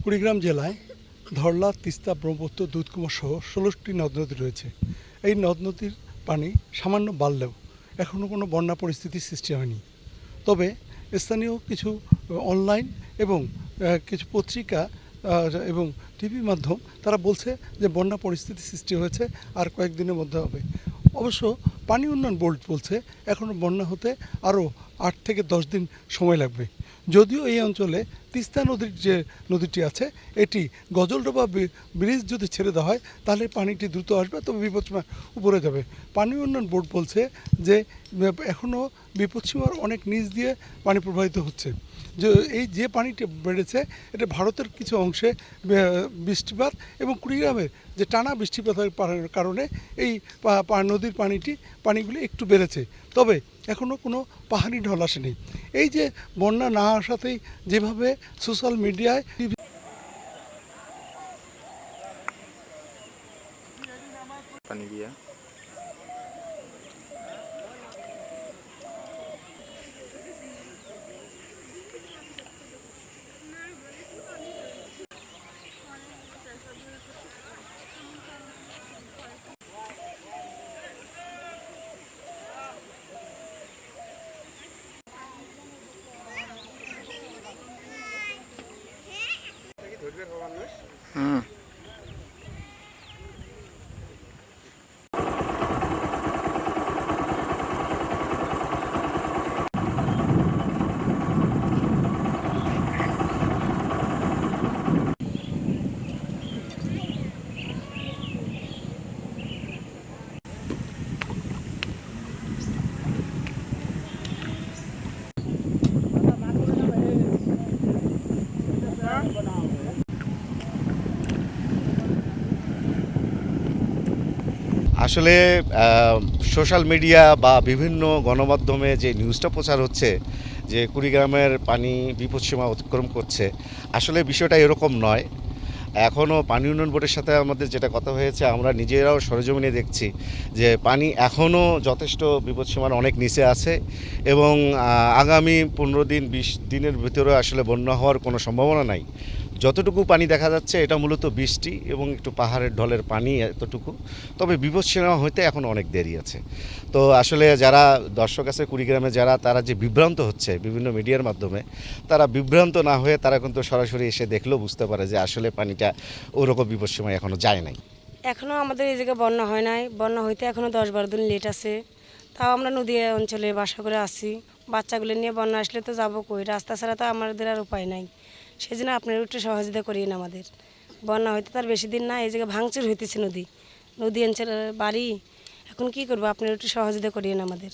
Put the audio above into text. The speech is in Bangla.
কুড়িগ্রাম জেলায় ধরলা, তিস্তা, ব্রহ্মপুত্র, দুধকুমার সহ ১৬টি নদ নদী রয়েছে। এই নদ নদীর পানি সামান্য বাড়লেও এখনও কোনো বন্যা পরিস্থিতির সৃষ্টি হয়নি। তবে স্থানীয় কিছু অনলাইন এবং কিছু পত্রিকা এবং টিভি মাধ্যম তারা বলছে যে বন্যা পরিস্থিতি সৃষ্টি হয়েছে, আর কয়েকদিনের মধ্যে হবে। অবশ্য পানি উন্নয়ন বোর্ড বলছে এখনও বন্যা হতে আরও ৮ থেকে ১০ দিন সময় লাগবে। যদিও এই অঞ্চলে তিস্তা নদীর যে নদীটি আছে এটি গজলডোবা ব্রিজ যদি ছেড়ে দেওয়া হয় তাহলে পানিটি দ্রুত আসবে, তবে বিপদসীমার উপরে যাবে। পানি উন্নয়ন বোর্ড বলছে যে এখনও বিপদসীমার অনেক নিচ দিয়ে পানি প্রবাহিত হচ্ছে। এই যে পানিটি বেড়েছে এটা ভারতের কিছু অংশে বৃষ্টিপাত এবং কুড়িগ্রামের যে টানা বৃষ্টিপাতের কারণে এই নদীর পানিগুলি একটু বেড়েছে। তবে এখনও কোনো পাহাড়ি ঢল আসেনি। এই যে বন্যা না আসাতেই যেভাবে সোশ্যাল মিডিয়ায় পানি দিয়া হুম। আসলে সোশ্যাল মিডিয়া বা বিভিন্ন গণমাধ্যমে যে নিউজটা প্রচার হচ্ছে যে কুড়িগ্রামের পানি বিপদসীমা অতিক্রম করছে, আসলে বিষয়টা এরকম নয়। এখনও পানি উন্নয়ন বোর্ডের সাথে আমাদের যেটা কথা হয়েছে, আমরা নিজেরাও সরেজমিনে দেখছি যে পানি এখনও যথেষ্ট বিপদসীমার অনেক নিচে আছে এবং আগামী ১৫ দিন ২০ দিনের ভিতরে আসলে বন্যা হওয়ার কোনো সম্ভাবনা নাই। যতটুকু পানি দেখা যাচ্ছে এটা মূলত বৃষ্টি এবং একটু পাহাড়ের ঢলের পানি, এতটুকু। তবে বিপদসীমা হইতে এখন অনেক দেরি আছে। তো আসলে যারা দর্শক আছে কুড়িগ্রামে তারা যে বিভ্রান্ত হচ্ছে বিভিন্ন মিডিয়ার মাধ্যমে, তারা বিভ্রান্ত না হয়ে তারা কিন্তু সরাসরি এসে দেখলেও বুঝতে পারে যে আসলে পানিটা ওরকম বিপদসীমায় এখনও যায় নাই। এখনও আমাদের এই জায়গায় বন্যা হয় নাই, বন্যা হইতে এখনও ১০-১২ দিন লেট আছে। তাও আমরা নদী অঞ্চলে বাসা করে আছি, বাচ্চাগুলো নিয়ে বন্যা আসলে তো যাবো কই, রাস্তা ছাড়া তো আমাদের আর উপায় নাই। সেই জন্য আপনারা একটু সহযোগিতা করিন আমাদের। বন্যা হইতে তার বেশি দিন না, এই জায়গায় ভাঙচুর হইতেছে নদী অঞ্চলের বাড়ি। এখন কি করবো, আপনারা একটু সহযোগিতা করিন আমাদের।